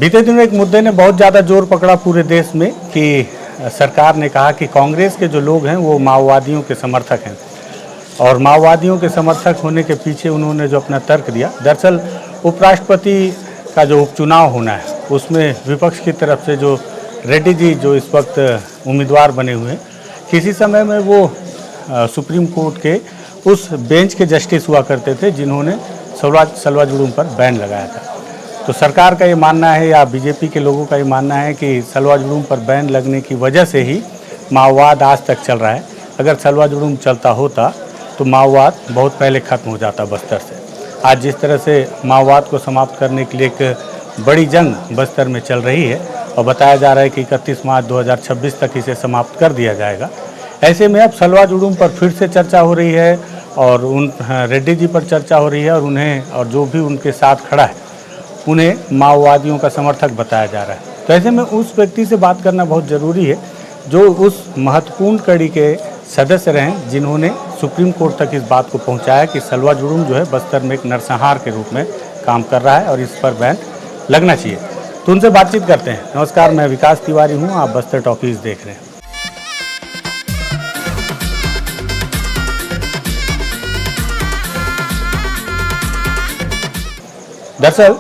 बीते दिनों एक मुद्दे ने बहुत ज़्यादा जोर पकड़ा पूरे देश में कि सरकार ने कहा कि कांग्रेस के जो लोग हैं वो माओवादियों के समर्थक हैं और माओवादियों के समर्थक होने के पीछे उन्होंने जो अपना तर्क दिया, दरअसल उपराष्ट्रपति का जो उपचुनाव होना है उसमें विपक्ष की तरफ से जो रेड्डी जी जो इस वक्त उम्मीदवार बने हुए हैं, किसी समय में वो सुप्रीम कोर्ट के उस बेंच के जस्टिस हुआ करते थे जिन्होंने सलवा जुलूम पर बैन लगाया था। तो सरकार का ये मानना है या बीजेपी के लोगों का ये मानना है कि सलवा जुलूम पर बैन लगने की वजह से ही माओवाद आज तक चल रहा है। अगर सलवा जुलूम चलता होता तो माओवाद बहुत पहले ख़त्म हो जाता बस्तर से। आज जिस तरह से माओवाद को समाप्त करने के लिए एक बड़ी जंग बस्तर में चल रही है और बताया जा रहा है कि 31 मार्च 2026 तक इसे समाप्त कर दिया जाएगा। ऐसे में अब सलवा जुलूम पर फिर से चर्चा हो रही है और उन रेड्डी जी पर चर्चा हो रही है और उन्हें और जो भी उनके साथ खड़ा है उन्हें माओवादियों का समर्थक बताया जा रहा है। तो ऐसे में उस व्यक्ति से बात करना बहुत ज़रूरी है जो उस महत्वपूर्ण कड़ी के सदस्य रहे जिन्होंने सुप्रीम कोर्ट तक इस बात को पहुंचाया कि सलवा जुलूम जो है बस्तर में एक नरसंहार के रूप में काम कर रहा है और इस पर बैन लगना चाहिए। तो उनसे बातचीत करते हैं। नमस्कार, मैं विकास तिवारी हूँ, आप बस्तर टॉकीज देख रहे हैं। दरअसल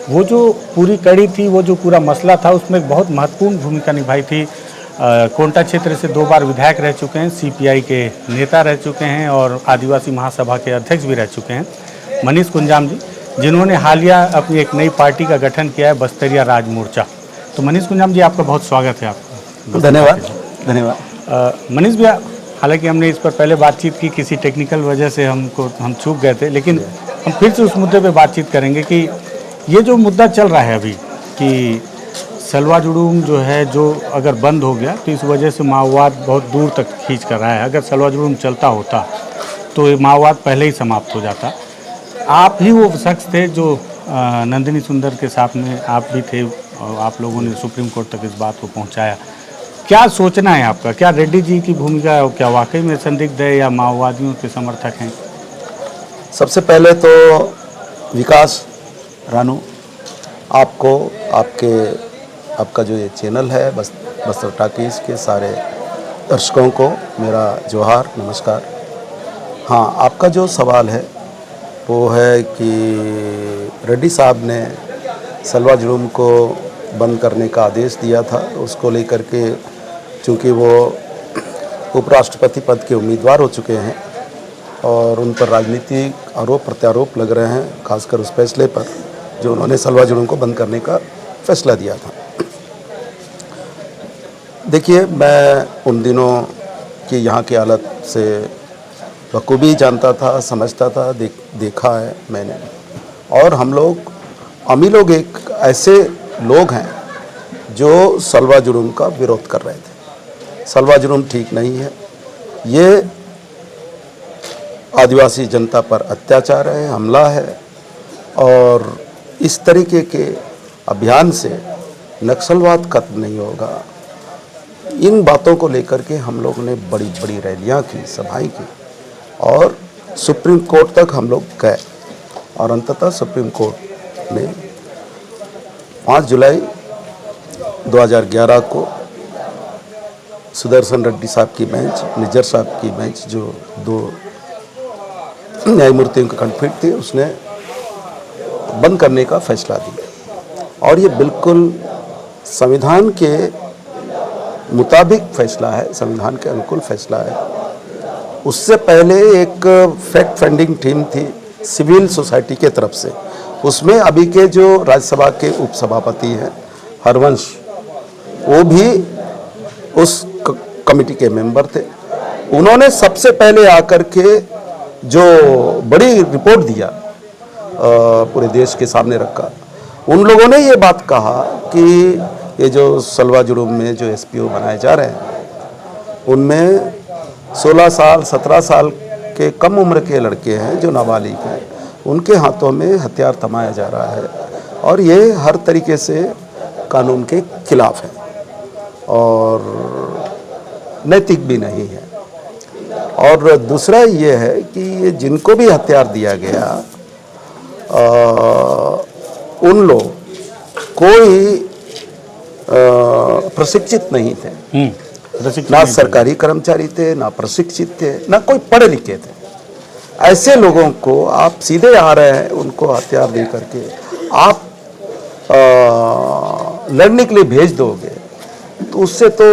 वो जो पूरी कड़ी थी, वो जो पूरा मसला था, उसमें एक बहुत महत्वपूर्ण भूमिका निभाई थी। कोंटा क्षेत्र से 2 बार विधायक रह चुके हैं, सीपीआई के नेता रह चुके हैं और आदिवासी महासभा के अध्यक्ष भी रह चुके हैं, मनीष कुंजाम जी, जिन्होंने हालिया अपनी एक नई पार्टी का गठन किया है, बस्तरिया राज मोर्चा। तो मनीष कुंजाम जी, आपका बहुत स्वागत है। आपका धन्यवाद। मनीष भैया, हालांकि हमने इस पर पहले बातचीत की, किसी टेक्निकल वजह से हम चूक गए थे, लेकिन हम फिर से उस मुद्दे पे बातचीत करेंगे कि ये जो मुद्दा चल रहा है अभी कि सलवा जुलूम जो है, जो अगर बंद हो गया तो इस वजह से माओवाद बहुत दूर तक खींच कर रहा है। अगर सलवा जुलूम चलता होता तो ये माओवाद पहले ही समाप्त हो जाता। आप ही वो शख्स थे जो नंदिनी सुंदर के साथ में आप भी थे और आप लोगों ने सुप्रीम कोर्ट तक इस बात को पहुँचाया। क्या सोचना है आपका? क्या रेड्डी जी की भूमिका क्या वाकई में संदिग्ध है या माओवादियों के समर्थक हैं? सबसे पहले तो विकास रानू, आपको आपका जो ये चैनल है बस्तर टॉकीज के सारे दर्शकों को मेरा जोहार, नमस्कार। हाँ, आपका जो सवाल है वो है कि रेड्डी साहब ने सलवा जुलूम को बंद करने का आदेश दिया था, उसको लेकर के चूँकि वो उपराष्ट्रपति पद के उम्मीदवार हो चुके हैं और उन पर राजनीतिक आरोप प्रत्यारोप लग रहे हैं, खासकर उस फैसले पर जो उन्होंने सलवा जुलूम को बंद करने का फैसला दिया था। देखिए, मैं उन दिनों की यहाँ की हालत से बखूबी जानता था, समझता था, देखा है मैंने। और हम लोग एक ऐसे लोग हैं जो सलवा जुलूम का विरोध कर रहे थे। सलवा जुलूम ठीक नहीं है, ये आदिवासी जनता पर अत्याचार है, हमला है और इस तरीके के अभियान से नक्सलवाद खत्म नहीं होगा। इन बातों को लेकर के हम लोगों ने बड़ी बड़ी रैलियां की, सभाएं की और सुप्रीम कोर्ट तक हम लोग गए और अंततः सुप्रीम कोर्ट ने 5 जुलाई 2011 को सुदर्शन रेड्डी साहब की बेंच, निज्जर साहब की बेंच, जो 2 न्यायमूर्तियों की खंडपीठ थी, उसने बंद करने का फैसला दिया। और ये बिल्कुल संविधान के मुताबिक फैसला है, संविधान के अनुकूल फैसला है। उससे पहले एक फैक्ट फाइंडिंग टीम थी सिविल सोसाइटी के तरफ से, उसमें अभी के जो राज्यसभा के उपसभापति हैं हरवंश, वो भी उस कमेटी के मेंबर थे। उन्होंने सबसे पहले आकर के जो बड़ी रिपोर्ट दिया पूरे देश के सामने रखा, उन लोगों ने ये बात कहा कि ये जो सलवा जुलूम में जो एसपीओ बनाए जा रहे हैं उनमें 16 साल 17 साल के कम उम्र के लड़के हैं जो नाबालिग हैं, उनके हाथों में हथियार थमाया जा रहा है और ये हर तरीके से कानून के खिलाफ है और नैतिक भी नहीं है। और दूसरा ये है कि ये जिनको भी हथियार दिया गया उन लोग कोई प्रशिक्षित नहीं थे, प्रशिक्षित ना नहीं थे। सरकारी कर्मचारी थे, ना प्रशिक्षित थे, ना कोई पढ़े लिखे थे। ऐसे लोगों को आप सीधे आ रहे हैं, उनको हथियार दे करके आप लड़ने के लिए भेज दोगे तो उससे तो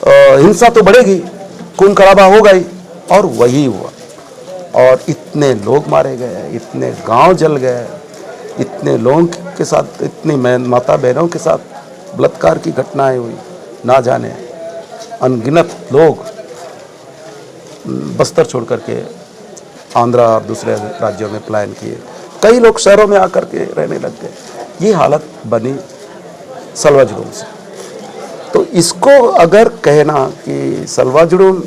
हिंसा तो बढ़ेगी, खून खराबा होगा ही। और वही हुआ, और इतने लोग मारे गए, इतने गांव जल गए, इतने लोगों के साथ, इतनी माता बहनों के साथ बलात्कार की घटनाएं हुई, ना जाने अनगिनत लोग बस्तर छोड़ करके आंध्रा और दूसरे राज्यों में पलायन किए, कई लोग शहरों में आकर के रहने लग गए। ये हालत बनी सलवा जुलूम से। तो इसको अगर कहना कि सलवा जुलूम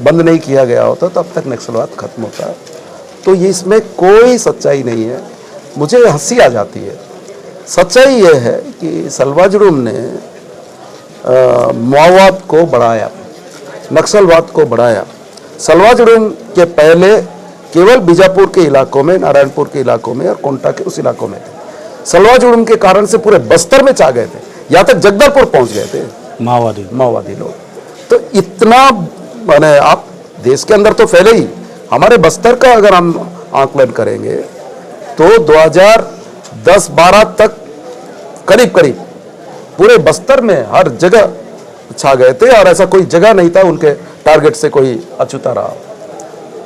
बंद नहीं किया गया होता तब तक नक्सलवाद खत्म होता, तो ये इसमें कोई सच्चाई नहीं है। मुझे हंसी आ जाती है। सच्चाई ये है कि सलवा जुलूम ने माओवाद को बढ़ाया, नक्सलवाद को बढ़ाया। सलवा जुलूम के पहले केवल बीजापुर के इलाकों में, नारायणपुर के इलाकों में और कोंटा के उस इलाकों में थे। सलवा जुलूम के कारण से पूरे बस्तर में छा गए थे, यहाँ तक जगदलपुर पहुंच गए थे माओवादी लोग। तो इतना माने आप देश के अंदर तो फैले ही, हमारे बस्तर का अगर हम आकलन करेंगे तो 2010-12 तक करीब करीब पूरे बस्तर में हर जगह छा गए थे, और ऐसा कोई जगह नहीं था उनके टारगेट से कोई अछूता रहा।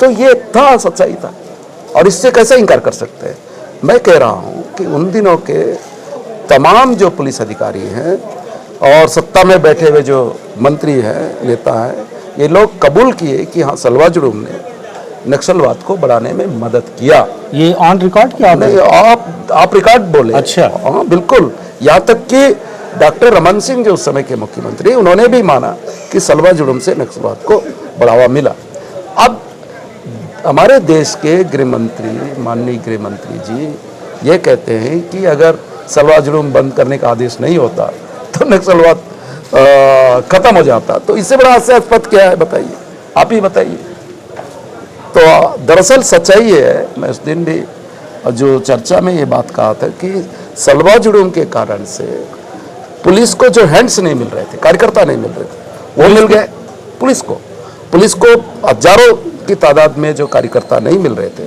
तो ये था, सच्चाई था, और इससे कैसे इनकार कर सकते हैं। मैं कह रहा हूं कि उन दिनों के तमाम जो पुलिस अधिकारी हैं और सत्ता में बैठे हुए जो मंत्री हैं, नेता हैं, ये लोग कबूल किए कि हाँ, सलवा जुलूम ने नक्सलवाद को बढ़ाने में मदद किया। ये ऑन रिकॉर्ड क्या? नहीं, आप रिकॉर्ड बोले। अच्छा। हाँ बिल्कुल, यहाँ तक कि डॉक्टर रमन सिंह जो उस समय के मुख्यमंत्री, उन्होंने भी माना कि सलवा जुलूम से नक्सलवाद को बढ़ावा मिला। अब हमारे देश के गृह मंत्री, माननीय गृह मंत्री जी ये कहते हैं कि अगर सलवा जुलूम बंद करने का आदेश नहीं होता तो नक्सलवाद खत्म हो जाता। तो इससे बड़ा हास्यास्पद क्या है, बताइए, आप ही बताइए। तो दरअसल सच्चाई ये है, मैं उस दिन भी जो चर्चा में ये बात कहा था कि सलवा जुलूम के कारण से पुलिस को जो हैंड्स नहीं मिल रहे थे, कार्यकर्ता नहीं मिल रहे थे, वो मिल गए पुलिस को हजारों की तादाद में जो कार्यकर्ता नहीं मिल रहे थे,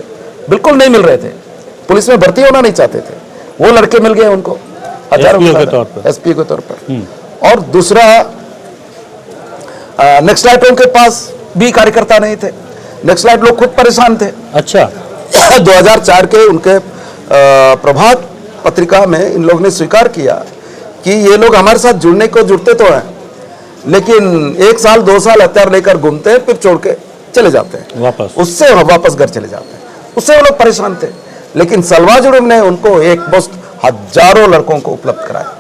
बिल्कुल नहीं मिल रहे थे, पुलिस में भर्ती होना नहीं चाहते थे, वो लड़के मिल गए उनको हजारों एसपी के तौर पर। और दूसरा, नक्सलाइटों के पास भी कार्यकर्ता नहीं थे, नक्सलाइट लोग खुद परेशान थे। अच्छा। 2004 के उनके प्रभात पत्रिका में इन लोगों ने स्वीकार किया कि ये लोग हमारे साथ जुड़ते तो हैं, लेकिन 1 साल 2 साल हथियार लेकर घूमते हैं, फिर छोड़ के चले जाते हैं, वापस घर चले जाते हैं। उससे वो लोग परेशान थे। लेकिन सलवा जुलूम ने उनको एक मुश्त हजारों लड़कों को उपलब्ध कराया।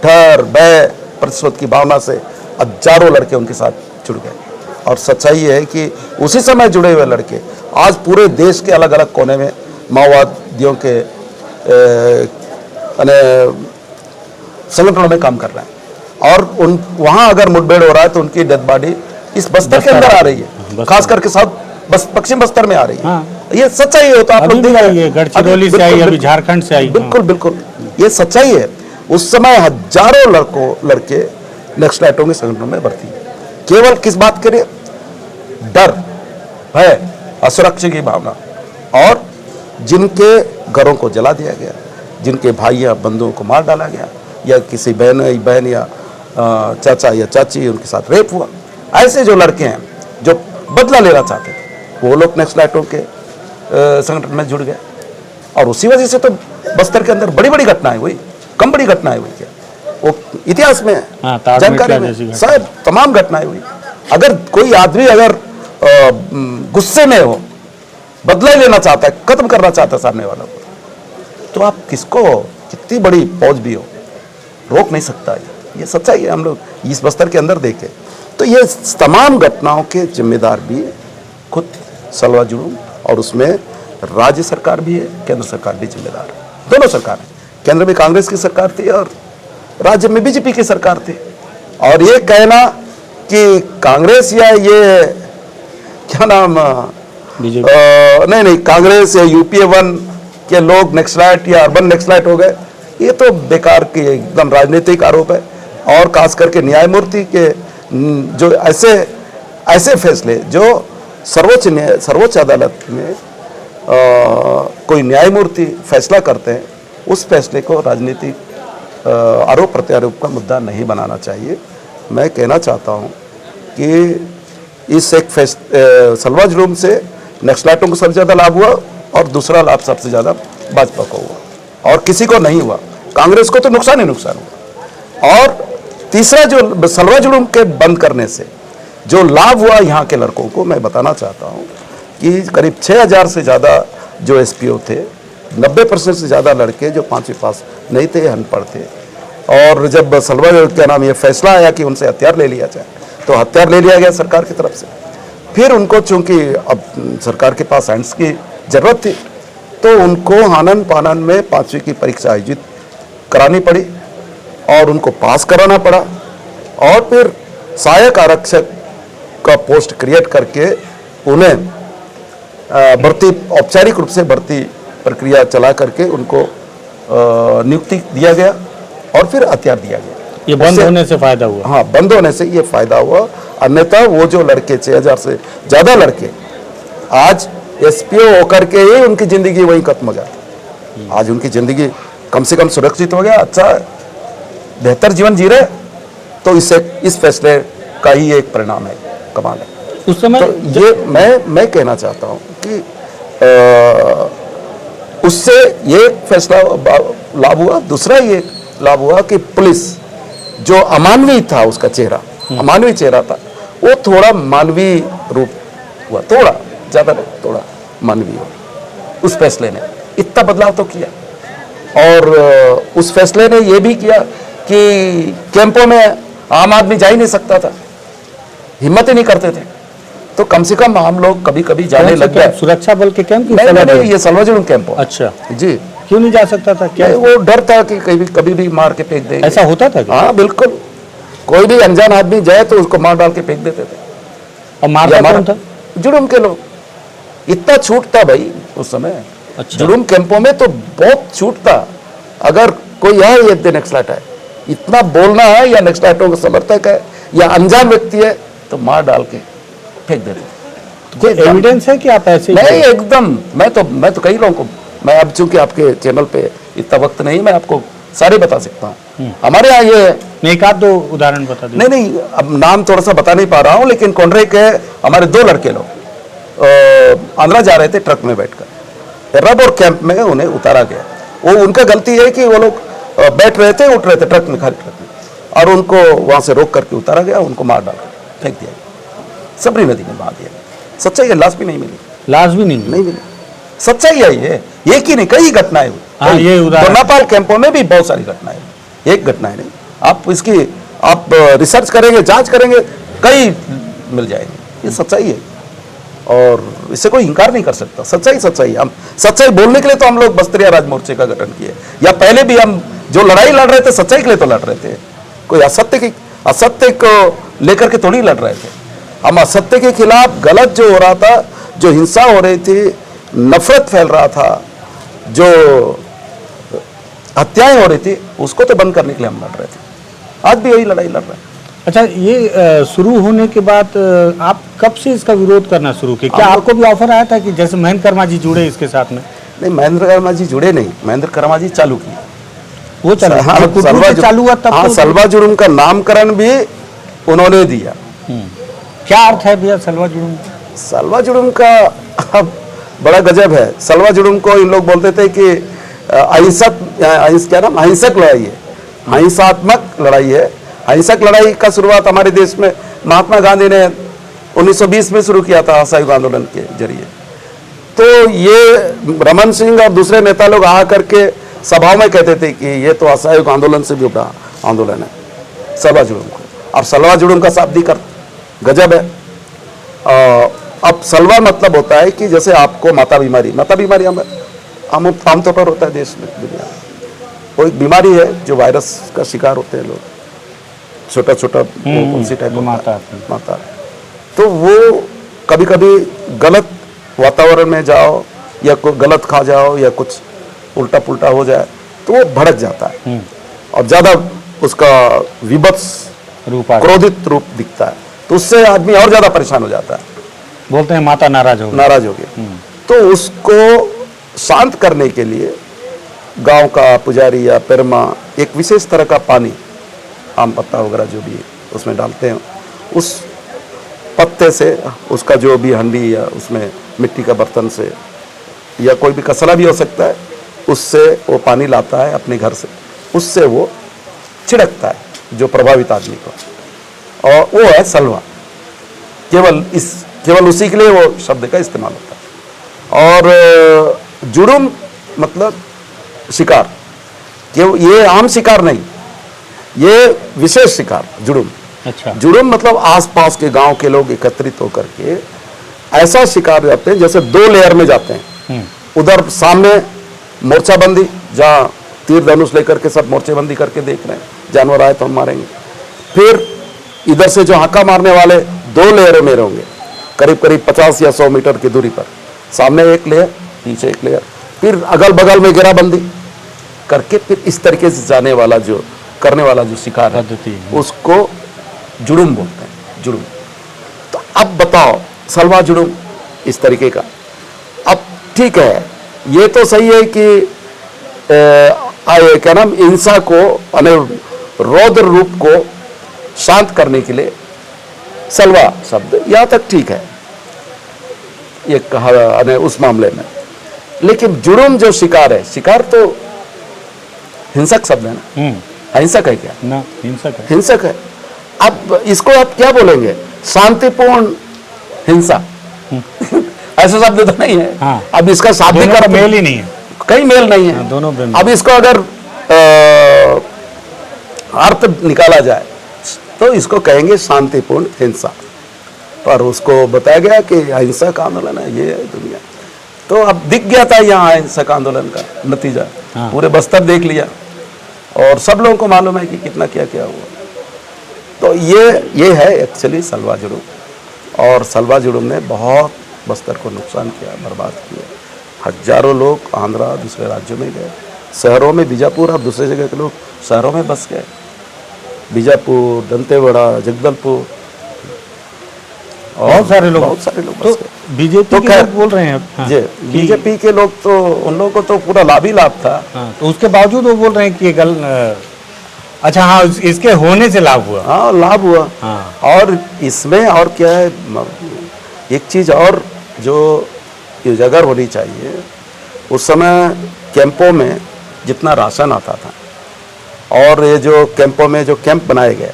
डर, भय, प्रतिशोध की भावना से हजारों लड़के उनके साथ जुड़ गए। और सच्चाई है कि उसी समय जुड़े हुए लड़के आज पूरे देश के अलग अलग कोने में माओवादियों के संगठनों में काम कर रहे हैं। और वहां अगर मुठभेड़ हो रहा है तो उनकी डेड बॉडी इस बस्तर के अंदर आ रही है, खास करके पश्चिम बस्तर में आ रही है। हाँ। ये सच्चाई है। तो आप लोग देख रहे हैं, गढ़चिरौली से आई, अभी झारखंड से आई। बिल्कुल ये सच्चाई है। उस समय हजारों लड़के नक्सलाइटों के संगठनों में भर्ती, केवल किस बात के लिए? डर, भय, असुरक्षा की भावना। और जिनके घरों को जला दिया गया, जिनके भाई या बंधुओं को मार डाला गया, या किसी बहन या चाचा या चाची उनके साथ रेप हुआ, ऐसे जो लड़के हैं जो बदला लेना चाहते थे, वो लोग नक्सलाइटों के संगठन में जुड़ गए। और उसी वजह से तो बस्तर के अंदर बड़ी बड़ी घटनाएं हुई, कम बड़ी घटनाएं हुई क्या? वो इतिहास में जानकारी में शायद तमाम घटनाएं हुई। अगर कोई आदमी अगर गुस्से में हो, बदला लेना चाहता है, खत्म करना चाहता है सामने वाला को, तो आप किसको कितनी बड़ी फौज भी हो, रोक नहीं सकता। ये सच्चाई है, हम लोग इस बस्तर के अंदर देखे। तो ये तमाम घटनाओं के जिम्मेदार भी खुद सलवा जुलूम, और उसमें राज्य सरकार भी है, केंद्र सरकार भी जिम्मेदार है। दोनों सरकार है, केंद्र में कांग्रेस की सरकार थी और राज्य में बीजेपी की सरकार थी। और ये कहना कि कांग्रेस या ये क्या नाम, नहीं कांग्रेस या UPA 1 कि लोग नक्सलाइट या अर्बन नक्सलाइट हो गए, ये तो बेकार की एकदम राजनीतिक आरोप है। और खास करके न्यायमूर्ति के जो ऐसे फैसले जो सर्वोच्च अदालत में कोई न्यायमूर्ति फैसला करते हैं, उस फैसले को राजनीतिक आरोप प्रत्यारोप का मुद्दा नहीं बनाना चाहिए। मैं कहना चाहता हूं कि इस एक सलवा जुलूम से नक्सलाइटों को सबसे ज़्यादा लाभ हुआ और दूसरा लाभ सबसे ज़्यादा भाजपा को हुआ और किसी को नहीं हुआ। कांग्रेस को तो नुकसान ही नुकसान हुआ। और तीसरा जो सलवा जुलूम के बंद करने से जो लाभ हुआ यहाँ के लड़कों को, मैं बताना चाहता हूँ कि करीब 6000 से ज़्यादा जो एसपीओ थे, 90% से ज़्यादा लड़के जो 5वीं पास नहीं थे, अनपढ़ थे। और जब सलवा क्या नाम ये फैसला आया कि उनसे हथियार ले लिया जाए, तो हथियार ले लिया गया सरकार की तरफ से। फिर उनको चूंकि अब सरकार के पास हैंड्स की ज़रूरत थी, तो उनको आनन पानन में 5वीं की परीक्षा आयोजित करानी पड़ी और उनको पास कराना पड़ा। और फिर सहायक आरक्षक का पोस्ट क्रिएट करके उन्हें भर्ती, औपचारिक रूप से भर्ती प्रक्रिया चला करके उनको नियुक्ति दिया गया और फिर हथियार दिया गया। ये बंद होने से फायदा हुआ? हाँ, बंद होने से ये फायदा हुआ। अन्यथा वो जो लड़के 6000 से ज़्यादा लड़के आज एसपीओ होकर के ही उनकी ज़िंदगी वहीं खत्म हो जाती। आज उनकी ज़िंदगी कम से कम सुरक्षित हो गया, अच्छा बेहतर जीवन जी रहे। तो इस फैसले का ही एक परिणाम है, कमाल है। उस समय तो ये मैं कहना चाहता हूँ कि उससे ये फैसला लाभ हुआ। दूसरा ये लाभ हुआ कि पुलिस जो अमानवीय था, उसका चेहरा अमानवीय चेहरा था, वो थोड़ा मानवीय रूप हुआ, थोड़ा ज़्यादा नहीं, थोड़ा मानवीय हुआ। उस फैसले ने इतना बदलाव तो किया। और उस फैसले ने ये भी किया कि कैंपों में आम आदमी जा ही नहीं सकता था, हिम्मत ही नहीं करते थे। तो कम से कम हम लोग कभी कभी जाने लग गए। सुरक्षा बल के कैंप? नहीं, ये सलवा जुलूम कैंप। अच्छा जी। क्यों नहीं जा सकता था? क्या वो डर था कि कभी भी मार के फेंक देंगे। ऐसा होता था? हाँ बिल्कुल, कोई भी अनजान आदमी जाए तो उसको मार डाल के फेंक देते थे। और मारता कौन था? जुलूम के लोग। इतना छूट था भाई उस समय। अच्छा। जुलूम कैंपों में तो बहुत छूट था। अगर कोई है ये नक्सलाइट है, इतना बोलना है या नक्सलाइटों का समर्थक है या अनजान व्यक्ति है, तो मार डाल के फेंक देते। कोई एविडेंस है कि आप ऐसे? नहीं, एकदम। मैं तो कई लोगों को, मैं अब चूंकि आपके चैनल पे इतना वक्त नहीं, मैं आपको सारे बता सकता हूँ। हमारे यहाँ ये एक आध दो उदाहरण बता दीजिए। नहीं, अब नाम थोड़ा सा बता नहीं पा रहा हूँ, लेकिन कौंडरे के हमारे 2 लड़के लोग आंध्रा जा रहे थे ट्रक में बैठकर, एर्राबोर कैंप में उन्हें उतारा गया। वो उनका गलती है कि वो लोग बैठ रहे थे, उठ रहे थे ट्रक में, खाली ट्रक में, और उनको वहाँ से रोक करके उतारा गया, उनको मार डाल फेंक दिया गया, सबरी नदी में बहा दिया। सच्चाई है, लाश भी नहीं मिली। लाश भी नहीं मिली? सच्चाई है ये, एक ही नहीं, कई घटनाएं हुई। हाँ, ये उदाहरण नेपाल कैंपों में भी बहुत सारी घटनाएं, एक घटनाएं नहीं। आप इसकी रिसर्च करेंगे, जांच करेंगे, कई मिल जाएंगे। ये सच्चाई है और इससे कोई इंकार नहीं कर सकता। सच्चाई हम सच्चाई बोलने के लिए तो हम लोग बस्तरिया राज मोर्चे का गठन किए, या पहले भी हम जो लड़ाई लड़ रहे थे सच्चाई के लिए तो लड़ रहे थे। कोई असत्य को लेकर के थोड़ी लड़ रहे थे। हम असत्य के खिलाफ, गलत जो हो रहा था, जो हिंसा हो रही थी, नफरत फैल रहा था, जो हत्याएं हो रही थी, उसको तो बंद करने के लिए हम लड़ रहे थे। आज भी यही लड़ाई लड़ रहे हैं। अच्छा, ये शुरू होने के बाद आप कब से इसका विरोध करना शुरू किए? क्या आपको भी ऑफर आया था कि जैसे महेंद्र कर्मा जी जुड़े इसके साथ में? नहीं, महेंद्र कर्मा जी जुड़े नहीं, महेंद्र कर्मा जी चालू किए। वो चालू? हाँ, चालू हुआ तब? हाँ, सलवा जुलूम का नामकरण भी उन्होंने दिया। क्या अर्थ है भैया सलवा जुलूम? सलवा जुलूम का अब बड़ा गजब है। सलवा जुलूम को इन लोग बोलते थे कि अहिंसक लड़ाई है, अहिंसात्मक लड़ाई है। अहिंसक लड़ाई का शुरुआत हमारे देश में महात्मा गांधी ने 1920 में शुरू किया था, असहयोग आंदोलन के जरिए। तो ये रमन सिंह और दूसरे नेता लोग आ करके सभाओं में कहते थे कि ये तो असहयोग आंदोलन से भी बड़ा आंदोलन है, सलवा जुलूम को। और सलवा जुलूम का शाब्दिक अर्थ गजब है। अब सलवा मतलब होता है कि जैसे आपको माता बीमारी हम आमतौर पर होता है देश में, दुनिया में। वो एक बीमारी है जो वायरस का शिकार होते हैं लोग, छोटा उसी टाइप माता। तो वो कभी कभी गलत वातावरण में जाओ या कोई गलत खा जाओ या कुछ उल्टा पुल्टा हो जाए तो वो भड़क जाता है और ज़्यादा उसका विभत्स क्रोधित रूप दिखता है, तो उससे आदमी और ज़्यादा परेशान हो जाता है, बोलते हैं माता नाराज हो गई। तो उसको शांत करने के लिए गांव का पुजारी या पेरमा एक विशेष तरह का पानी, आम पत्ता वगैरह जो भी उसमें डालते हैं, उस पत्ते से उसका जो भी हंडी या उसमें मिट्टी का बर्तन से या कोई भी कसला भी हो सकता है, उससे वो पानी लाता है अपने घर से, उससे वो छिड़कता है जो प्रभावित आदमी को, और वो है सलवा। केवल उसी के लिए वो शब्द का इस्तेमाल होता है। और जुड़ुम मतलब शिकार, ये आम शिकार नहीं, ये विशेष शिकार जुड़ुम। अच्छा। जुड़ुम मतलब आसपास के गांव के लोग एकत्रित होकर के ऐसा शिकार जाते हैं, जैसे 2 लेयर में जाते हैं। उधर सामने मोर्चाबंदी, जहाँ तीर धनुष लेकर के सब मोर्चेबंदी करके देख रहे हैं, जानवर आए तो हम मारेंगे। फिर इधर से जो हाका मारने वाले 2 लेयरों में होंगे, करीब करीब 50 या 100 मीटर की दूरी पर, सामने एक लेयर, पीछे एक लेयर, फिर अगल बगल में घेराबंदी करके फिर इस तरीके से जाने वाला जो करने वाला जो शिकार है, उसको जुड़ुम बोलते हैं, जुड़ुम। तो अब बताओ सलवा जुड़ुम इस तरीके का। अब ठीक है, ये तो सही है कि क्या नाम, हिंसा को, रौद्र रूप को शांत करने के लिए सलवा शब्द यहाँ तक ठीक है, ये कहा उस मामले में। लेकिन जुड़ुम जो शिकार है, शिकार तो हिंसक शब्द है ना, हिंसक है क्या? ना, हिंसक है। हिंसक है। अब इसको आप क्या बोलेंगे? शांतिपूर्ण हिंसा ऐसा शब्द तो नहीं है। हाँ। अब इसका शाब्दिक अर्थ मेल ही नहीं है, कहीं मेल नहीं है। हाँ, दोनों अब इसको अगर अर्थ निकाला जाए तो इसको कहेंगे शांतिपूर्ण हिंसा, पर उसको बताया गया कि अहिंसक आंदोलन है, ये है दुनिया। तो अब दिख गया था यहाँ अहिंसक आंदोलन का नतीजा। हाँ। पूरे बस्तर देख लिया और सब लोगों को मालूम है कि कितना क्या क्या हुआ। तो ये है एक्चुअली सलवा जुड़ुम, और सलवा जुड़ुम ने बहुत बस्तर को नुकसान किया, बर्बाद किया। हजारों लोग आंध्रा दूसरे राज्यों में गए, शहरों में, बीजापुर और दूसरे जगह के लोग शहरों में बस गए, बीजापुर, दंतेवाड़ा, जगदलपुर, बहुत सारे लोग बस तो गए। बीजेपी के लोग बोल रहे हैं जी, बीजेपी के लोग तो, उन लोगों को तो पूरा लाभ ही लाभ था। तो उसके बावजूद वो बोल रहे हैं कि अच्छा, हाँ, इसके होने से लाभ हुआ। हाँ, लाभ हुआ। हाँ। और इसमें और क्या है, एक चीज और जो उजागर होनी चाहिए, उस समय कैंपों में जितना राशन आता था, और ये जो कैंपों में जो कैंप बनाए गए,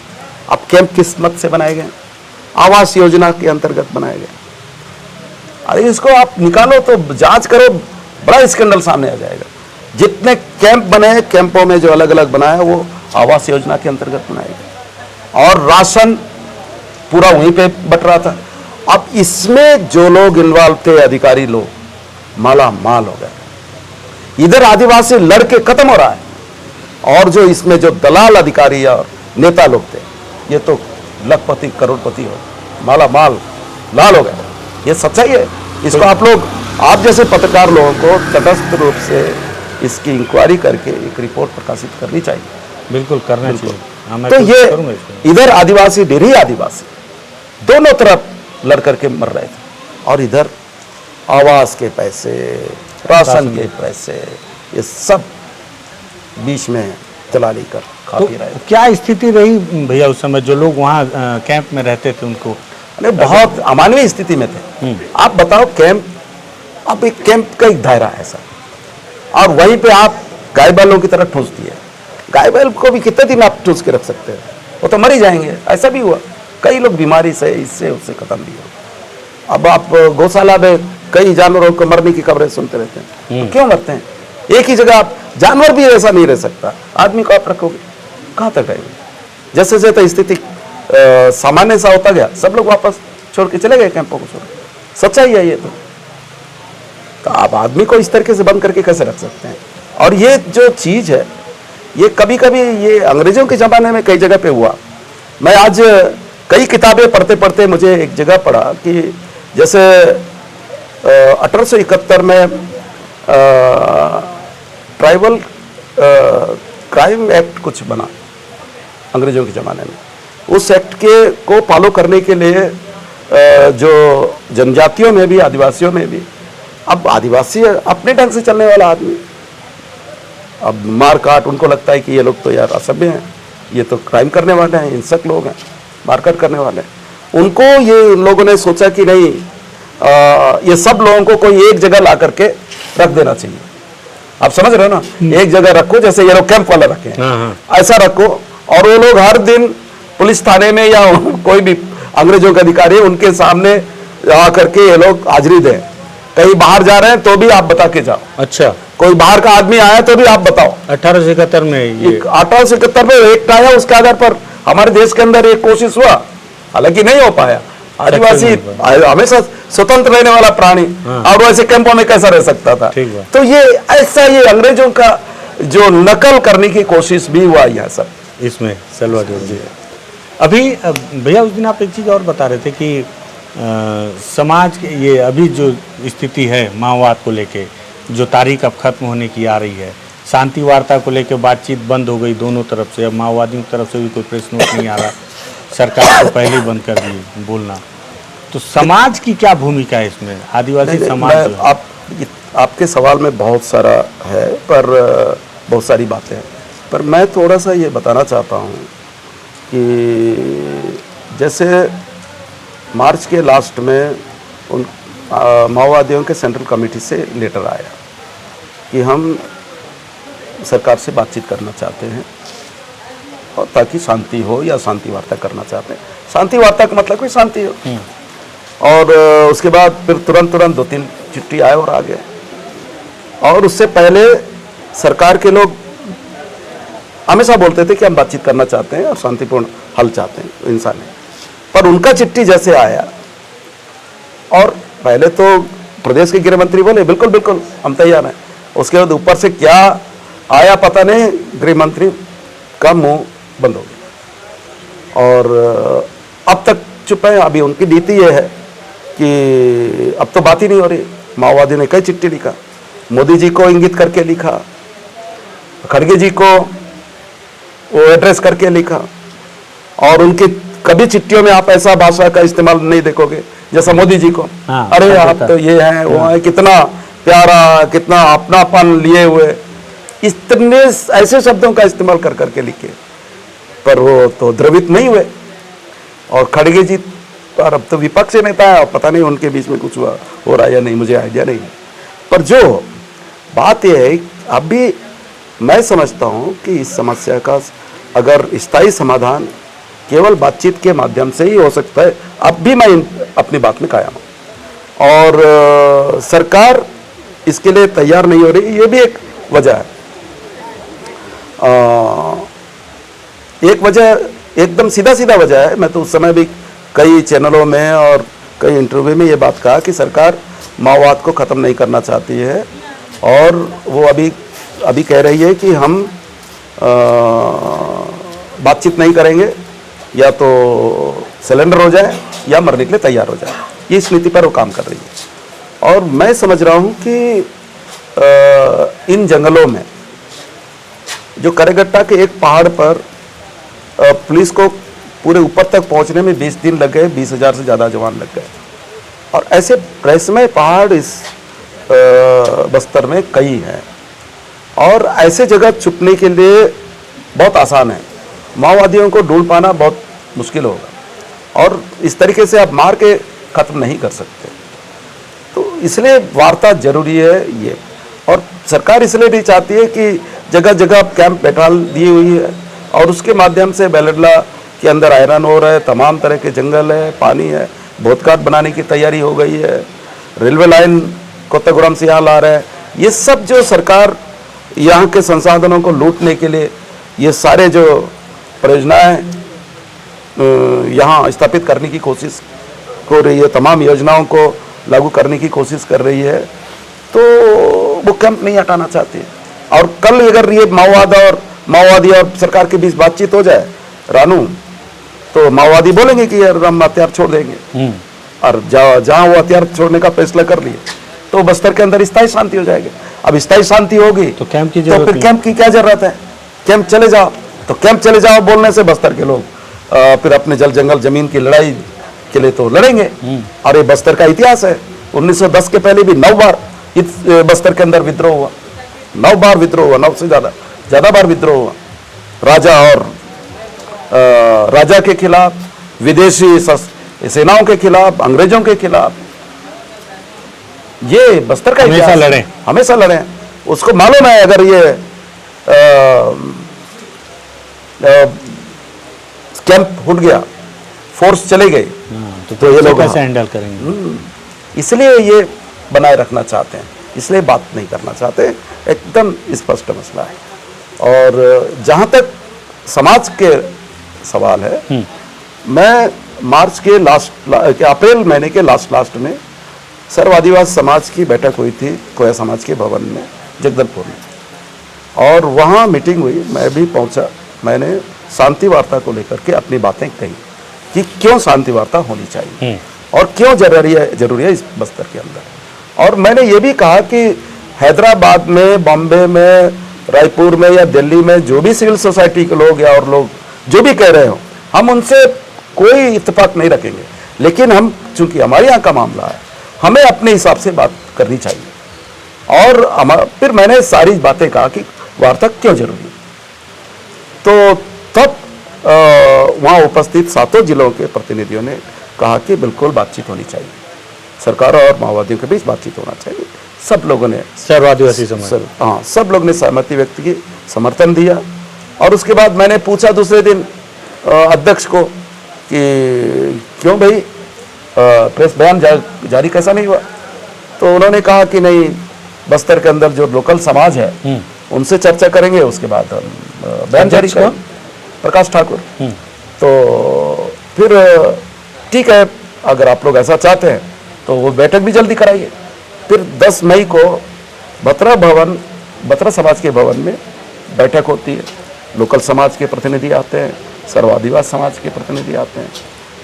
अब कैंप किस मत से बनाए गए? आवास योजना के अंतर्गत बनाए गए। अरे इसको आप निकालो तो, जांच करो, बड़ा स्कैंडल सामने आ जाएगा। जितने कैंप बने, कैंपों में जो अलग अलग बनाया, वो आवास योजना के अंतर्गत बनाए गए, और राशन पूरा वहीं पे बट रहा था। अब इसमें जो लोग इन्वॉल्व थे, अधिकारी लोग, माला माल हो गए। इधर आदिवासी लड़के खत्म हो रहा है, और जो इसमें जो दलाल अधिकारी और नेता लोग थे, ये तो लखपति करोड़पति हो, माला माल लाल हो गए। ये सच्चाई है। इसको आप लोग, आप जैसे पत्रकार लोगों को तटस्थ रूप से इसकी इंक्वायरी करके एक रिपोर्ट प्रकाशित करनी चाहिए। बिल्कुल करना चाहिए। हाँ, मैं तो ये इधर आदिवासी, डेढ़ी आदिवासी दोनों तरफ लड़ करके मर रहे थे, और इधर आवास के पैसे, राशन के पैसे, ये सब बीच में दलाली कर खा पी रहे थे। क्या स्थिति रही भैया उस समय, जो लोग वहाँ कैंप में रहते थे उनको? अरे बहुत अमानवीय स्थिति में थे। आप बताओ, कैंप, अब एक कैंप का एक दायरा है सर, और वहीं पे आप गाय बैलों की तरह ठूस दिए। गाय बैल को भी कितने दिन आप ठूस के रख सकते हैं? वो तो मर ही जाएंगे। ऐसा भी हुआ, कई लोग बीमारी से, इससे उससे खत्म भी हो। अब आप गौशाला में कई जानवरों को मरने की खबरें सुनते रहते हैं, तो क्यों मरते हैं? एक ही जगह आप, जानवर भी ऐसा नहीं रह सकता, आदमी को आप रखोगे कहाँ तक रहेंगे? जैसे जैसे स्थिति सामान्य सा होता गया, सब लोग वापस छोड़ के चले गए कैंपों को छोड़। सच्चाई है ये तो आप आदमी को इस तरीके से बंद करके कैसे रख सकते हैं? और ये जो चीज़ है, ये कभी कभी ये अंग्रेजों के ज़माने में कई जगह पे हुआ। मैं आज कई किताबें पढ़ते पढ़ते मुझे एक जगह पढ़ा कि जैसे 1871 में ट्राइबल क्राइम एक्ट कुछ बना अंग्रेजों के ज़माने में। उस एक्ट के को फॉलो करने के लिए जो जनजातियों में भी, आदिवासियों में भी, अब आदिवासी अपने ढंग से चलने वाला आदमी, अब मार काट, उनको लगता है कि ये लोग तो यार असभ्य हैं, ये तो क्राइम करने वाले हैं, हिंसक लोग हैं, मारकाट करने वाले हैं। उनको ये लोगों ने सोचा कि नहीं, ये सब लोगों को कोई एक जगह ला करके रख देना चाहिए। आप समझ रहे हो ना, एक जगह रखो, जैसे ये लोग कैंप वाला रखे हैं, ऐसा रखो, और वो लोग हर दिन पुलिस थाने में या कोई भी अंग्रेजों के अधिकारी उनके सामने आकर के ये लोग हाजिरी दें। कहीं बाहर जा रहे हैं तो भी आप बता के जाओ। अच्छा, कोई बाहर का आदमी आया तो भी आप बताओ। 1871 में ये 1871 में एक्ट आया, उसके आधार पर हमारे देश के अंदर एक कोशिश हुआ, हालांकि नहीं हो पाया। आदिवासी हमेशा स्वतंत्र रहने वाला प्राणी, और वैसे कैंपों में कैसा रह सकता था। तो ये ऐसा, ये अंग्रेजों का जो नकल करने की कोशिश भी हुआ यहाँ सब इसमें सलवा जी। अभी भैया उस दिन आप एक चीज़ और बता रहे थे कि समाज के ये अभी जो स्थिति है माओवाद को लेके, जो तारीख अब खत्म होने की आ रही है, शांति वार्ता को लेके बातचीत बंद हो गई दोनों तरफ से, अब माओवादियों की तरफ से भी कोई प्रेस नोट नहीं आ रहा, सरकार को पहले ही बंद कर दी बोलना। तो समाज की क्या भूमिका है इसमें, आदिवासी समाज जो है? आपके सवाल में बहुत सारा है, पर बहुत सारी बातें हैं, पर मैं थोड़ा सा ये बताना चाहता हूँ कि जैसे मार्च के लास्ट में उन माओवादियों के सेंट्रल कमेटी से लेटर आया कि हम सरकार से बातचीत करना चाहते हैं, और ताकि शांति हो, या शांति वार्ता करना चाहते हैं। शांति वार्ता का मतलब कोई शांति हो। और उसके बाद फिर तुरंत 2-3 चिट्ठी आए और आ गए। और उससे पहले सरकार के लोग हमेशा बोलते थे कि हम बातचीत करना चाहते हैं और शांतिपूर्ण हल चाहते हैं इंसानी, पर उनका चिट्ठी जैसे आया, और पहले तो प्रदेश के गृह मंत्री बोले बिल्कुल बिल्कुल हम तैयार हैं, उसके बाद ऊपर से क्या आया पता नहीं, गृह मंत्री का मुंह बंद हो गया और अब तक चुप है। अभी उनकी नीति ये है कि अब तो बात ही नहीं हो रही। माओवादी ने कई चिट्ठी लिखा, मोदी जी को इंगित करके लिखा, खड़गे जी को वो एड्रेस करके लिखा, और उनकी कभी चिट्ठियों में आप ऐसा भाषा का इस्तेमाल नहीं देखोगे जैसा मोदी जी को। अरे आप तो ये हैं वो हैं, कितना प्यारा, कितना अपनापन लिए हुए, इतने ऐसे शब्दों का इस्तेमाल कर करके लिखे, पर वो तो द्रवित नहीं हुए। और खड़गे जी पर अब तो विपक्ष नेता है, पता नहीं उनके बीच में कुछ हुआ हो रहा है या नहीं, मुझे आइडिया नहीं है। पर जो बात यह है, अभी मैं समझता हूँ कि इस समस्या का अगर स्थायी समाधान केवल बातचीत के माध्यम से ही हो सकता है। अब भी मैं अपनी बात में कायम हूँ, और सरकार इसके लिए तैयार नहीं हो रही, ये भी एक वजह है। एक वजह एकदम सीधा वजह है, मैं तो उस समय भी कई चैनलों में और कई इंटरव्यू में ये बात कहा कि सरकार माओवाद को ख़त्म नहीं करना चाहती है, और वो अभी कह रही है कि हम बातचीत नहीं करेंगे, या तो सिलेंडर हो जाए या मरने के लिए तैयार हो जाए। ये इस नीति पर वो काम कर रही है। और मैं समझ रहा हूँ कि इन जंगलों में जो करेगट्टा के एक पहाड़ पर पुलिस को पूरे ऊपर तक पहुँचने में 20 दिन लग गए, 20,000 से ज़्यादा जवान लग गए। और ऐसे रहस्यमय पहाड़ इस बस्तर में कई हैं, और ऐसे जगह छुपने के लिए बहुत आसान है, माओवादियों को ढूंढ पाना बहुत मुश्किल होगा, और इस तरीके से आप मार के ख़त्म नहीं कर सकते। तो इसलिए वार्ता जरूरी है ये, और सरकार इसलिए भी चाहती है कि जगह जगह कैंप बैठा दी हुई है, और उसके माध्यम से बेलडला के अंदर आयरन हो रहा है, तमाम तरह के जंगल है, पानी है, बोधघाट बनाने की तैयारी हो गई है, रेलवे लाइन कोत्तागुड़म से यहाँ ला रहा है। ये सब जो सरकार यहाँ के संसाधनों को लूटने के लिए ये सारे जो परियोजनाएं यहाँ स्थापित करने की कोशिश हो रही है, तमाम योजनाओं को लागू करने की कोशिश कर रही है, तो वो कैंप नहीं हटाना चाहती है। और कल अगर ये माओवादी और सरकार के बीच बातचीत हो जाए रानू, तो माओवादी बोलेंगे कि यार हम हथियार छोड़ देंगे, और जहाँ वो हथियार छोड़ने का फैसला कर लिए तो बस्तर के अंदर स्थायी शांति हो जाएगी। अब स्थायी शांति होगी तो कैंप की तो जरूरत फिर नहीं। कैंप की क्या जरूरत है? कैंप चले जाओ, तो कैंप चले जाओ बोलने से बस्तर के लोग फिर अपने जल जंगल जमीन की लड़ाई के लिए तो लड़ेंगे। और ये बस्तर का इतिहास है, 1910 के पहले भी 9 बार इस बस्तर के अंदर विद्रोह हुआ, 9 बार विद्रोह हुआ, 9 से ज्यादा बार विद्रोह हुआ। राजा और राजा के खिलाफ, विदेशी सेनाओं के खिलाफ, अंग्रेजों के खिलाफ, ये बस्तर का हमेशा इतिहास है। लड़े। हमेशा लड़े हैं। उसको मालूम है अगर ये कैंप उठ गया, फोर्स चले गए, तो ये लोग कैसे हैंडल करेंगे? इसलिए ये बनाए रखना चाहते हैं, इसलिए बात नहीं करना चाहते। एकदम स्पष्ट मसला है। और जहाँ तक समाज के सवाल है, मैं मार्च के अप्रैल महीने के लास्ट में सर्व आदिवासी समाज की बैठक हुई थी कोया समाज के भवन में जगदलपुर में, और वहाँ मीटिंग हुई, मैं भी पहुँचा। मैंने शांति वार्ता को लेकर के अपनी बातें कही कि क्यों शांति वार्ता होनी चाहिए और क्यों जरूरी है इस बस्तर के अंदर। और मैंने ये भी कहा कि हैदराबाद में, बॉम्बे में, रायपुर में या दिल्ली में जो भी सिविल सोसाइटी के लोग या और लोग जो भी कह रहे हो, हम उनसे कोई इत्तेफाक नहीं रखेंगे, लेकिन हम चूंकि हमारे यहाँ का मामला है, हमें अपने हिसाब से बात करनी चाहिए। और फिर मैंने सारी बातें कहा कि वार्ता क्यों जरूरी है। तो तब वहाँ उपस्थित 7 जिलों के प्रतिनिधियों ने कहा कि बिल्कुल बातचीत होनी चाहिए, सरकार और माओवादियों के बीच बातचीत होना चाहिए। सब लोगों ने, सर्व आदिवासी समाज, हाँ, सब लोग ने सहमति व्यक्त की, समर्थन दिया। और उसके बाद मैंने पूछा दूसरे दिन अध्यक्ष को कि क्यों भाई प्रेस बयान जारी कैसा नहीं हुआ? तो उन्होंने कहा कि नहीं, बस्तर के अंदर जो लोकल समाज है उनसे चर्चा करेंगे, उसके बाद हम बयान जारी करेंगे। प्रकाश ठाकुर। तो फिर ठीक है, अगर आप लोग ऐसा चाहते हैं तो वो बैठक भी जल्दी कराइए। फिर 10 मई को बत्रा समाज के भवन में बैठक होती है, लोकल समाज के प्रतिनिधि आते हैं, सर्व आदिवासी समाज के प्रतिनिधि आते हैं,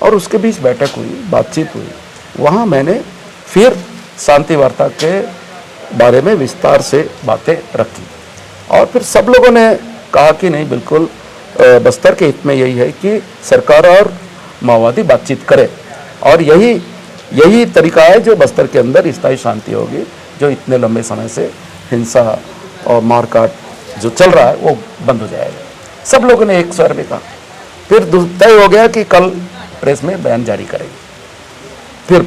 और उसके बीच बैठक हुई, बातचीत हुई। वहाँ मैंने फिर शांति वार्ता के बारे में विस्तार से बातें रखी, और फिर सब लोगों ने कहा कि नहीं, बिल्कुल बस्तर के हित में यही है कि सरकार और माओवादी बातचीत करे, और यही तरीका है जो बस्तर के अंदर स्थायी शांति होगी, जो इतने लंबे समय से हिंसा और मारकाट जो चल रहा है वो बंद हो जाएगा। सब लोगों ने एक स्वर में कहा। फिर तय हो गया कि कल प्रेस में बयान जारी करेंगे। फिर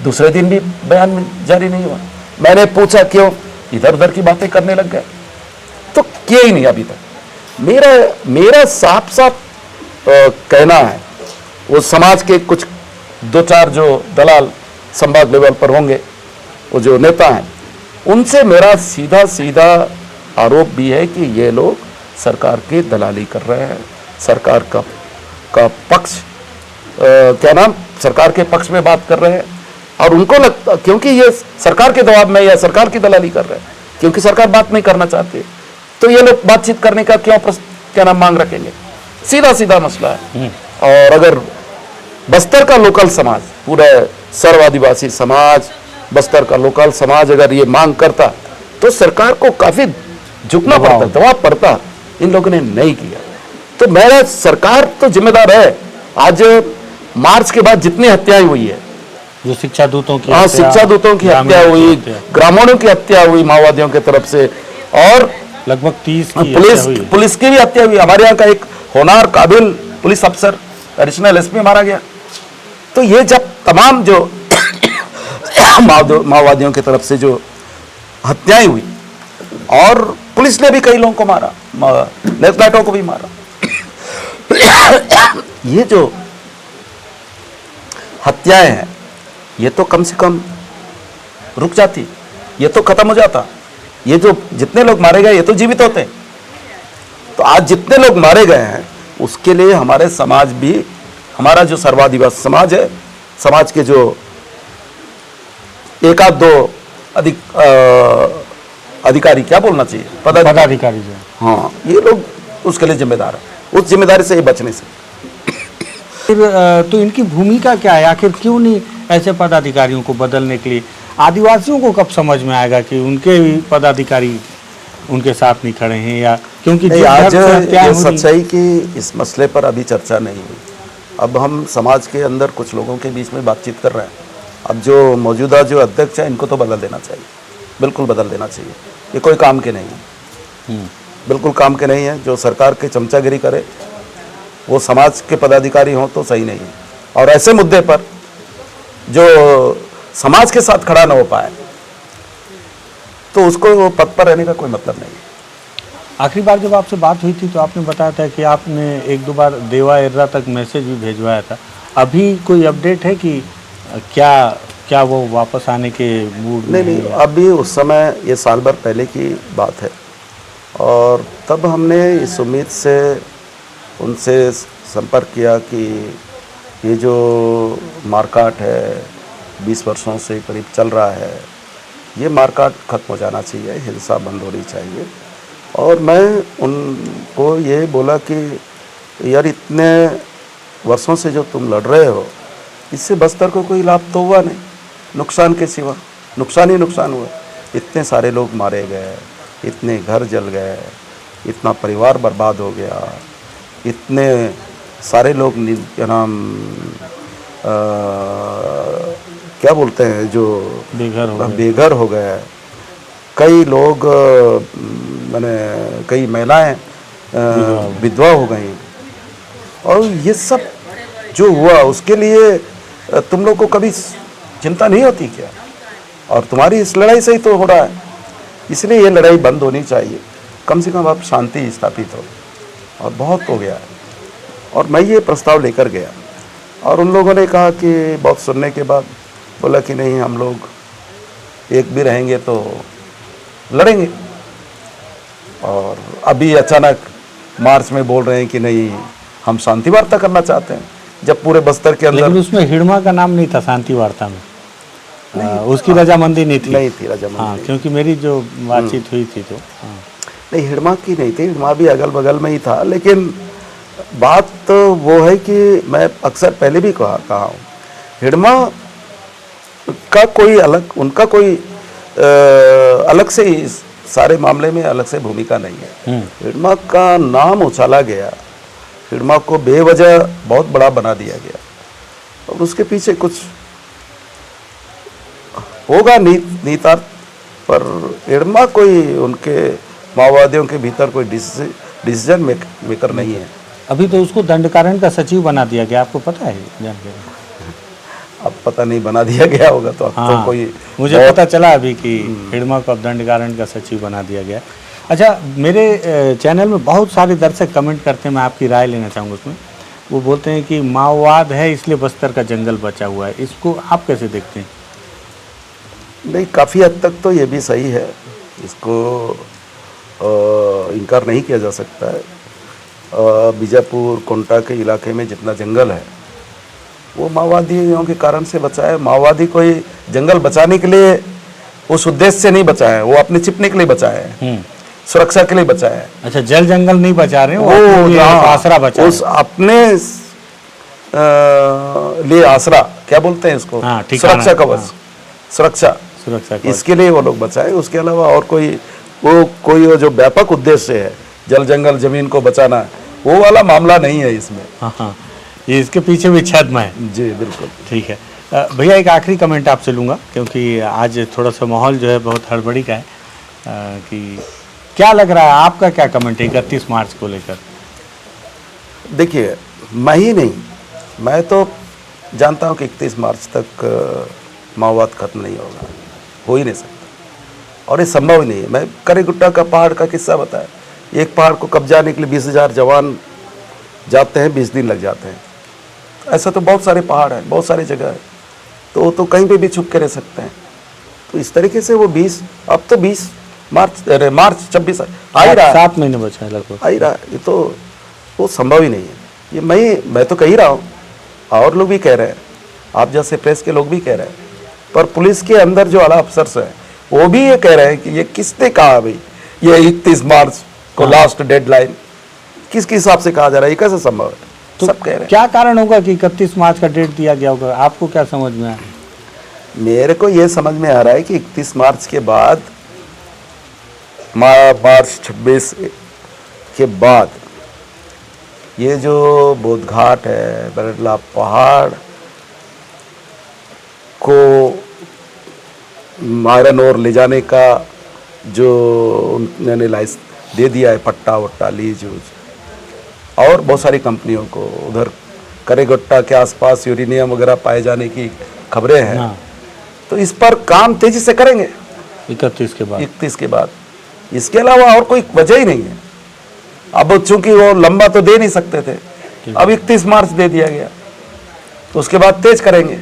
दूसरे दिन भी बयान जारी नहीं हुआ। मैंने पूछा क्यों, इधर उधर की बातें करने लग गए, तो किए ही नहीं अभी तक। मेरा साफ कहना है, वो समाज के कुछ 2-4 जो दलाल संभाग लेवल पर होंगे, वो जो नेता हैं, उनसे मेरा सीधा आरोप भी है कि ये लोग सरकार की दलाली कर रहे हैं, सरकार का पक्ष सरकार के पक्ष में बात कर रहे हैं। और उनको लगता, क्योंकि ये सरकार के दबाव में या सरकार की दलाली कर रहे हैं, क्योंकि सरकार बात नहीं करना चाहती, तो ये लोग बातचीत करने का क्यों मांग रखेंगे? सीधा मसला है। और अगर बस्तर का लोकल समाज, पूरा सर्व आदिवासी समाज, बस्तर का लोकल समाज अगर ये मांग करता तो सरकार को काफी झुकना पड़ता, दबाव पड़ता। इन लोगों ने नहीं किया, तो मेरा सरकार तो जिम्मेदार है। आज मार्च के बाद जितनी हत्याएं हुई है, जो शिक्षा दूतों की हत्या हुई, ग्रामीणों की हत्या हुई माओवादियों की तरफ से, और लगभग 30 पुलिस की भी हत्या हुई। हमारे यहाँ का एक होनार काबिल पुलिस अफसर, एडिशनल एसपी मारा गया। तो ये जब तमाम जो माओवादियों की तरफ से जो हत्याएं हुई, और पुलिस ने भी कई लोगों को मारा, लेफ्टिनेंटों को भी मारा, ये जो हत्याएं हैं, ये तो कम से कम रुक जाती, ये तो खत्म हो जाता। ये जो जितने लोग मारे गए, ये तो जीवित होते। तो आज जितने लोग मारे गए हैं, उसके लिए हमारे समाज भी, हमारा जो सर्वादिवासी समाज है, समाज के जो 1-2 अधिकारी, क्या बोलना चाहिए, पदाधिकारी जो, हाँ, ये लोग उसके लिए जिम्मेदार है। उस जिम्मेदारी से ये बचने से। फिर तो इनकी भूमिका क्या है? आखिर क्यों नहीं ऐसे पदाधिकारियों को बदलने के लिए आदिवासियों को कब समझ में आएगा कि उनके भी पदाधिकारी उनके साथ नहीं खड़े हैं, या क्योंकि नहीं, जिस आज ढंग से हत्याएं ये हो रही- सच्चाई कि इस मसले पर अभी चर्चा नहीं हुई। अब हम समाज के अंदर कुछ लोगों के बीच में बातचीत कर रहे हैं। अब जो मौजूदा जो अध्यक्ष है इनको तो बदल देना चाहिए, बिल्कुल बदल देना चाहिए। ये कोई काम के नहीं है, बिल्कुल काम के नहीं है। जो सरकार के चमचागिरी करे वो समाज के पदाधिकारी हों तो सही नहीं है, और ऐसे मुद्दे पर जो समाज के साथ खड़ा ना हो पाए तो उसको पद पर रहने का कोई मतलब नहीं है। आखिरी बार जब आपसे बात हुई थी तो आपने बताया था कि आपने एक दो बार देवा एर्रा तक मैसेज भी भेजवाया था। अभी कोई अपडेट है कि क्या क्या वो वापस आने के मूड में नहीं, हैं या- अभी उस समय ये साल भर पहले की बात है, और तब हमने इस उम्मीद से उनसे संपर्क किया कि ये जो मारकाट है 20 वर्षों से करीब चल रहा है, ये मारकाट खत्म हो जाना चाहिए, हिंसा बंद होनी चाहिए। और मैं उनको ये बोला कि यार इतने वर्षों से जो तुम लड़ रहे हो, इससे बस्तर को कोई लाभ तो हुआ नहीं, नुकसान के सिवा नुकसान ही नुकसान हुआ। इतने सारे लोग मारे गए, इतने घर जल गए, इतना परिवार बर्बाद हो गया, इतने सारे लोग क्या नाम क्या बोलते हैं जो बेघर हो गए। कई लोग मैंने कई महिलाएं विधवा हो गई। और ये सब जो हुआ उसके लिए तुम लोग को कभी चिंता नहीं होती क्या? और तुम्हारी इस लड़ाई से ही तो हो रहा है, इसलिए ये लड़ाई बंद होनी चाहिए। कम से कम अब शांति स्थापित हो, और बहुत हो गया है। और मैं ये प्रस्ताव लेकर गया, और उन लोगों ने कहा कि बहुत सुनने के बाद बोला कि नहीं, हम लोग एक भी रहेंगे तो लड़ेंगे। और अभी अचानक मार्च में बोल रहे हैं कि नहीं, हम शांति वार्ता करना चाहते हैं, जब पूरे बस्तर के अंदर लेकिन उसमें हिड़मा का नाम नहीं था शांति वार्ता में। उसकी रजामंदी नहीं थी। नहीं थी रजामंदी। हाँ, क्योंकि मेरी जो बातचीत हुई थी तो हाँ। नहीं, हिड़मा की नहीं थी, हिड़मा भी अगल बगल में ही था। लेकिन बात तो वो है कि मैं अक्सर पहले भी कहा हूँ, हिड़मा का कोई अलग, उनका कोई अलग से इस सारे मामले में अलग से भूमिका नहीं है। हिड़मा का नाम उछाला गया, हिड़मा को बेवजह बहुत बड़ा बना दिया गया, और उसके पीछे कुछ होगा नीतार्थ। पर हिड़मा कोई उनके माओवादियों के भीतर कोई डिसीजन मेकर नहीं है। अभी तो उसको दंडकारण का सचिव बना दिया गया, आपको पता है जानकारी? अब पता नहीं, बना दिया गया होगा तो अब तो कोई मुझे पता चला अभी कि हिड़मा को अब दंडकारण का सचिव बना दिया गया। अच्छा, मेरे चैनल में बहुत सारे दर्शक कमेंट करते हैं, मैं आपकी राय लेना चाहूँगा उसमें। वो बोलते हैं कि माओवाद है इसलिए बस्तर का जंगल बचा हुआ है, इसको आप कैसे देखते हैं? नहीं, काफ़ी हद तक तो ये भी सही है, इसको इनकार नहीं किया जा सकता है। बीजापुर कोंटा के इलाके में जितना जंगल है वो माओवादियों के कारण से बचा है। माओवादी कोई जंगल बचाने के लिए उस उद्देश्य से नहीं बचा है, वो अपने छिपने के लिए बचा है, सुरक्षा के लिए बचा है। अच्छा, जल जंगल नहीं बचा रहे, वो आसरा बचा उस अपने लिए आसरा, क्या बोलते हैं इसको, सुरक्षा कवच, सुरक्षा इसके लिए वो लोग बचाए। उसके अलावा और कोई वो जो व्यापक उद्देश्य है जल जंगल जमीन को बचाना, वो वाला मामला नहीं है इसमें। हाँ, ये इसके पीछे भी छद्म है। जी बिल्कुल। ठीक है भैया, एक आखिरी कमेंट आपसे लूँगा, क्योंकि आज थोड़ा सा माहौल जो है बहुत हड़बड़ी का है। कि क्या लग रहा है, आपका क्या कमेंट है 31 मार्च को लेकर? देखिए, मैं ही नहीं, मैं तो जानता हूँ कि 31 मार्च तक माओवाद खत्म नहीं होगा, हो ही नहीं सकता, और ये संभव ही नहीं है। मैं करेगुट्टा का पहाड़ का किस्सा बताया, एक पहाड़ को कब्जाने के लिए 20,000 जवान जाते हैं, 20 दिन लग जाते हैं। ऐसा तो बहुत सारे पहाड़ हैं, बहुत सारी जगह है, तो वो तो कहीं पे भी छुप के रह सकते हैं। तो इस तरीके से वो 20, अब तो 20 मार्च 26 आ ही रहा है, 7 महीने बचा है लगभग, आ ही रहा है। ये तो वो संभव ही नहीं है। ये मैं तो कह ही रहा हूँ, और लोग भी कह रहे हैं, आप जैसे प्रेस के लोग भी कह रहे हैं, पर पुलिस के अंदर जो आला अफसर्स हैं वो भी ये कह रहे हैं कि ये किसने कहा भाई ये 31 मार्च को लास्ट डेडलाइन किसके हिसाब से कहा जा रहा है, ये कैसे संभव है? तो सब कह रहे हैं। क्या कारण होगा कि 31 मार्च का डेट दिया गया होगा, आपको क्या समझ में आया? मेरे को ये समझ में आ रहा है कि 31 मार्च के बाद, मार्च 26 के बाद ये जो बोध घाट है, बरडला पहाड़ को आयरन ओर ले जाने का जो उन्होंने लाइसेंस दे दिया है, पट्टा वट्टा लीज यूज, और बहुत सारी कंपनियों को उधर करेगट्टा के आसपास यूरेनियम वगैरह पाए जाने की खबरें हैं। हाँ। तो इस पर काम तेजी से करेंगे 31 के बाद। 31 के बाद। इसके अलावा और कोई वजह ही नहीं है। अब चूंकि वो लंबा तो दे नहीं सकते थे, अब 31 मार्च दे दिया गया, तो उसके बाद तेज करेंगे।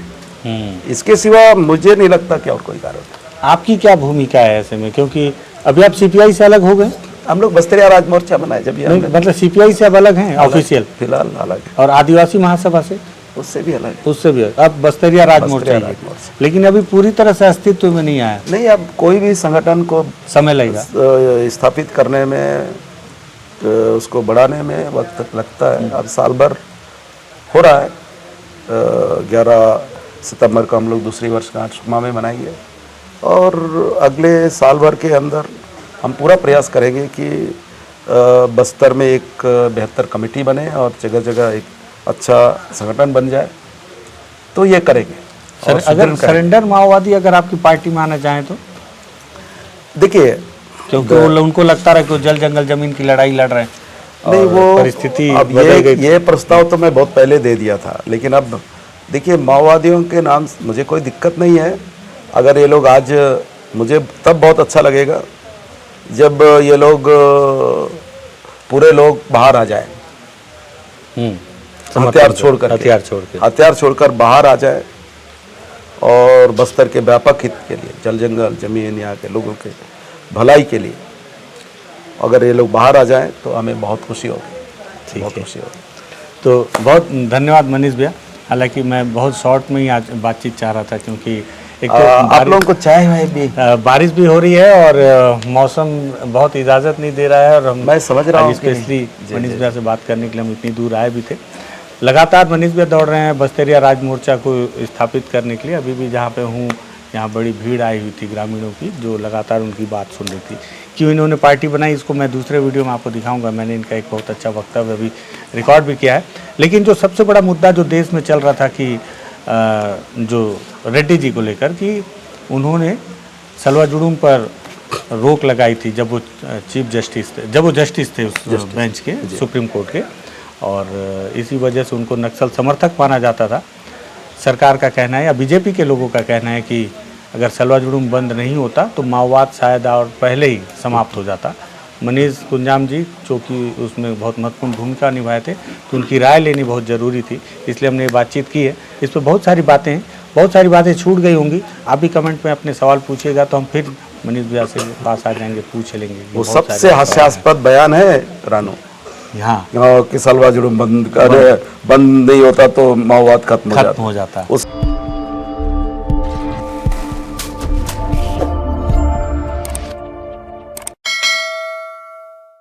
इसके सिवा मुझे नहीं लगता कि और कोई कारण है। आपकी क्या भूमिका है ऐसे में, क्योंकि अभी आप सीपीआई से अलग हो गए? हम लोग बस्तरिया राज मोर्चा बनाए जब ये नहीं, मतलब सीपीआई से अब अलग हैं ऑफिशियल? फिलहाल अलग है, और आदिवासी महासभा से? उससे भी अलग है। उससे भी अब बस्तरिया राज मोर्चा ही है। लेकिन अभी पूरी तरह से अस्तित्व में नहीं आया। नहीं, अब कोई भी संगठन को समय लगेगा स्थापित करने में, उसको बढ़ाने में वक्त लगता है। अब साल भर हो रहा है। 11 सितंबर को हम लोग दूसरी वर्षगांठ सुकमा में मनाएंगे, और अगले साल भर के अंदर हम पूरा प्रयास करेंगे कि बस्तर में एक बेहतर कमेटी बने और जगह जगह एक अच्छा संगठन बन जाए, तो ये करेंगे। सर, अगर सरेंडर माओवादी अगर आपकी पार्टी में आना चाहें तो? देखिए, क्योंकि उनको लगता रहा कि वो जल जंगल जमीन की लड़ाई लड़ रहे हैं। नहीं, वो परिस्थिति अब ये प्रस्ताव तो मैं बहुत पहले दे दिया था, लेकिन अब देखिए, माओवादियों के नाम मुझे कोई दिक्कत नहीं है। अगर ये लोग आज, मुझे तब बहुत अच्छा लगेगा जब ये लोग पूरे लोग बाहर आ जाए, हथियार छोड़कर बाहर आ जाए, और बस्तर के व्यापक हित के लिए, जल जंगल जमीन, यहाँ के लोगों के भलाई के लिए अगर ये लोग बाहर आ जाएं तो हमें बहुत खुशी होगी, बहुत खुशी होगी। तो बहुत धन्यवाद मनीष भैया। हालांकि मैं बहुत शॉर्ट में ही आज बातचीत चाह रहा था, क्योंकि एक तो आप लोगों को चाय वाय भी, बारिश भी हो रही है और मौसम बहुत इजाज़त नहीं दे रहा है, और मैं समझ रहा हूँ स्पेशली मनीष भैया से बात करने के लिए हम इतनी दूर आए भी थे। लगातार मनीष भैया दौड़ रहे हैं बस्तरिया राज मोर्चा को स्थापित करने के लिए। अभी भी जहाँ पे हूँ, यहाँ बड़ी भीड़ आई हुई थी ग्रामीणों की, जो लगातार उनकी बात सुन रही थी। क्यों इन्होंने पार्टी बनाई, इसको मैं दूसरे वीडियो में आपको दिखाऊंगा। मैंने इनका एक बहुत अच्छा वक्तव्य अभी रिकॉर्ड भी किया है। लेकिन जो सबसे बड़ा मुद्दा जो देश में चल रहा था कि जो रेड्डी जी को लेकर, कि उन्होंने सलवा जुड़ूम पर रोक लगाई थी जब वो चीफ जस्टिस थे, जब वो जस्टिस थे उस बेंच के, सुप्रीम कोर्ट के, और इसी वजह से उनको नक्सल समर्थक माना जाता था। सरकार का कहना है, या बीजेपी के लोगों का कहना है, कि अगर सलवा जुड़ूम बंद नहीं होता तो माओवाद शायद और पहले ही समाप्त हो जाता। मनीष कुंजाम जी, जो कि उसमें बहुत महत्वपूर्ण भूमिका निभाए थे, तो उनकी राय लेनी बहुत ज़रूरी थी, इसलिए हमने ये बातचीत की है। इस पर बहुत सारी बातें हैं, बहुत सारी बातें छूट गई होंगी। आप भी कमेंट में अपने सवाल पूछिएगा तो हम फिर मनीष भैया से पास आ जाएंगे, पूछ लेंगे। वो सबसे हास्यास्पद बयान है रानू, हाँ, कि सलवा जुड़ूम बंद नहीं होता तो माओवाद खत्म हो जाता। उस